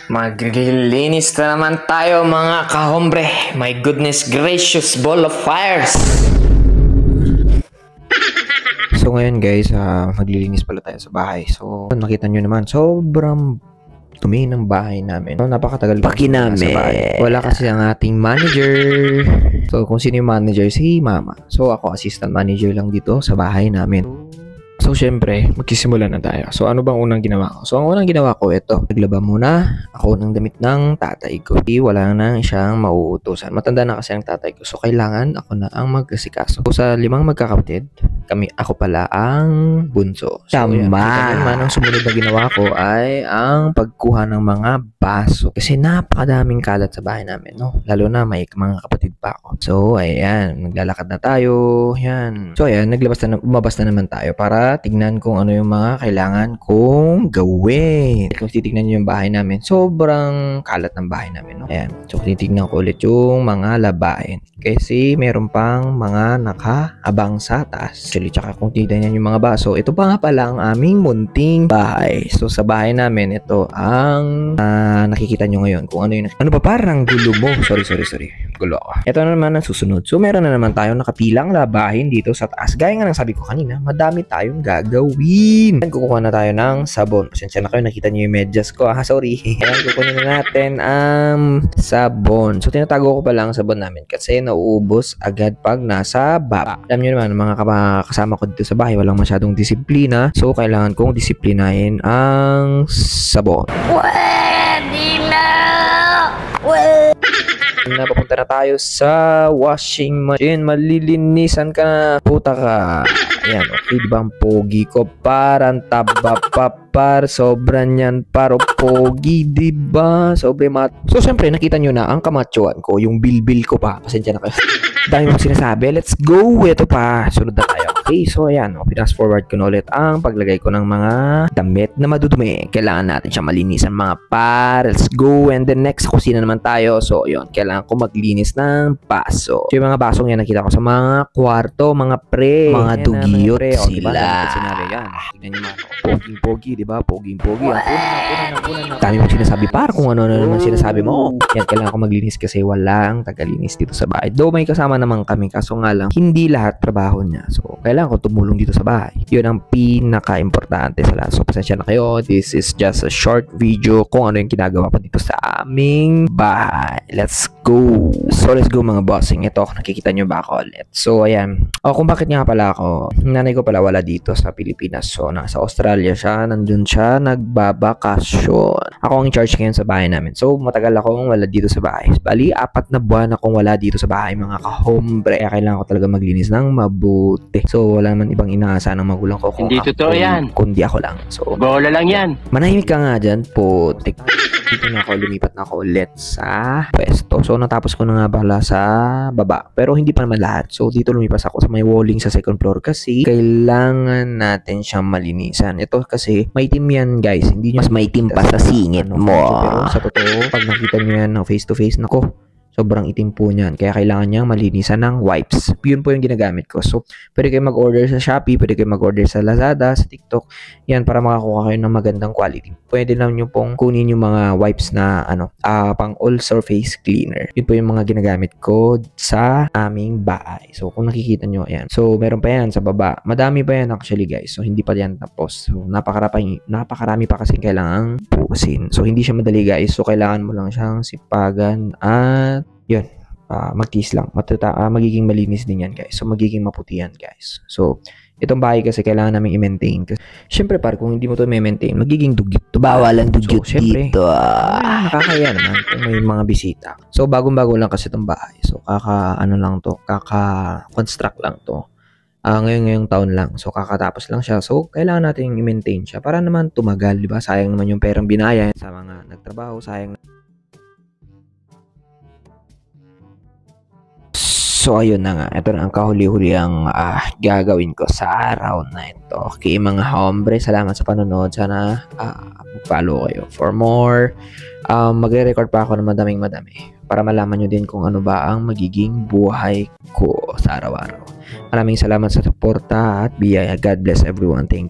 Maglilinis na naman tayo mga kahombre. My goodness gracious ball of fires. So ngayon guys, maglilinis pala tayo sa bahay. So nakita nyo naman, sobrang dumi ng bahay namin. So, napakatagal Paki namin. sa bahay. Wala kasi ang ating manager. So kung sino yung manager, si mama. So ako assistant manager lang dito sa bahay namin. So, syempre, magsisimula na tayo. So, ano bang unang ginawa ko? So, ang unang ginawa ko, ito. Naglaba muna ako ng damit ng tatay ko. Wala na siyang mauutusan. Matanda na kasi ang tatay ko. So, kailangan ako na ang mag-asikaso. So, sa 5 magkakapatid, ako pala ang bunso. So, Tama. Naman, ang sumunod na ginawa ko ay ang pagkuha ng mga baso. Kasi napakadaming kalat sa bahay namin, no? Lalo na may mga kapatid pa ako. So, ayan. Naglalakad na tayo. Yan. So, ayan. Umabas na naman tayo para tignan kung ano yung mga kailangan kong gawin. Kung titignan nyo yung bahay namin, sobrang kalat ng bahay namin, no? Ayan. So, titignan ko ulit yung mga labahin. Kasi meron pang mga nakaabang sa taas. Actually, tsaka kung titignan yung mga baso, ito pa nga pala ang aming munting bahay. So, sa bahay namin, ito ang nakikita nyo ngayon. Kung ano yung... Ano ba? Parang gulo mo. Sorry. Gulo ako. Ito na naman ang susunod. So, meron na naman tayong nakapilang labahin dito sa taas. Gaya nga ng sabi ko kanina, madami tayong gagawin. Kukuha na tayo ng sabon. Pasensya na kayo, nakita niyo yung medyas ko. Sorry. Ayan, kukunin na natin ang sabon. So, tinatago ko pa lang ang sabon namin kasi nauubos agad pag nasa baba. Alam niyo naman, mga kasama ko dito sa bahay, walang masyadong disiplina. So, kailangan kong disiplinahin ang sabon. Napapunta na tayo sa washing machine. Malilinisan ka na. Puta ka. Ayan, okay, diba ang pogi ko? Parang taba papar. Sobrang yan. Paro pogi, diba? Sobrang mat. So, syempre, nakita nyo na ang kamatsuan ko. Yung bilbil ko pa. Pasensya na kayo. Dahil mong sinasabi, let's go. Ito pa. Sunod na tayo. Okay, so ayan. Pinas forward ko na ulit ang paglagay ko ng mga damit na madudumi. Kailangan natin siya malinisan mga par. Let's go. And then next, kusina naman tayo. So, yun. Kailangan ko maglinis ng baso. So, yung mga basong yan nakita ko sa mga kwarto, mga pre. Mga dugiyot sila. Tignan nyo mga poging-pogi, diba? Poging-pogi. Ang dami mong sinasabi par kung ano naman sinasabi mo. Yan, kailangan ko maglinis kasi walang tagalinis dito sa bahay. Though may kasama naman kami, kaso nga lang, hindi lahat trabaho niya. So, kailangan ko tumulong dito sa bahay. Yun ang pinaka-importante sa lahat. So, pasensya na kayo. This is just a short video kung ano yung ginagawa ko dito sa aming bahay. Let's go! So, let's go mga bossing. Ito, nakikita nyo ba ako ulit? So, ayan. Kung bakit nga pala ako, nanay ko pala wala dito sa Pilipinas. So, nasa Australia siya. Nandun siya, nagbabakasyon. Ako ang in-charge ngayon sa bahay namin. So, matagal akong wala dito sa bahay. Bali, 4 na buwan akong wala dito sa bahay, mga kahombre. Kaya kailangan ko talaga maglinis ng mabuti. So, wala naman ibang inaasahan ng magulang ko. Hindi totoo yan. Kundi ako lang. So, bola lang yan. manahimik ka nga dyan, putik. Dito na ako, lumipat na ako ulit sa pwesto. So, natapos ko na nga bala sa baba. Pero hindi pa naman lahat. So, dito lumipas ako sa may walling sa second floor kasi kailangan natin siyang malinisan. Ito kasi maitim yan, guys. Hindi nyo Mas maitim pa sa singit mo. Pero sa totoo, pag nakita nyo yan face to face, nako, sobrang itim po niyan. Kaya kailangan niyang malinisan ng wipes. Yun po yung ginagamit ko. So, pwede kayo mag-order sa Shopee, pwede kayo mag-order sa Lazada, sa TikTok. Yan, para makakuha kayo ng magandang quality. Pwede lang nyo pong kunin yung mga wipes na, pang all surface cleaner. Yun po yung mga ginagamit ko sa aming bahay. So, kung nakikita nyo, ayan. So, meron pa yan sa baba. Madami pa yan actually, guys. So, hindi pa yan tapos. So, napakarami pa kasi kailangan pusin. So, hindi siya madali, guys. So, kailangan mo lang siyang sipagan at yun, magtiis lang. Magiging malinis din yan, guys. So, magiging maputi yan, guys. So, itong bahay kasi kailangan namin i-maintain. Siyempre, kung hindi mo ito i-maintain, magiging dugyot. Bawal ang dugyot dito. Nakakaya naman kung may mga bisita. So, bagong-bago lang kasi itong bahay. So, kaka-construct lang to. Ngayong taon lang. So, kakatapos lang siya. So, kailangan natin i-maintain siya para naman tumagal, di ba? Sayang naman yung perang binaya sa mga nagtrabaho. Sayang. So, ayun na nga. Ito na ang kahuli-huli ang gagawin ko sa araw na ito. Okay, mga hombre, salamat sa panonood. Sana mag-follow kayo for more. Magre-record pa ako ng madaming para malaman nyo din kung ano ba ang magiging buhay ko sa araw-araw. Maraming salamat sa suporta at biyaya. God bless everyone. Thank you.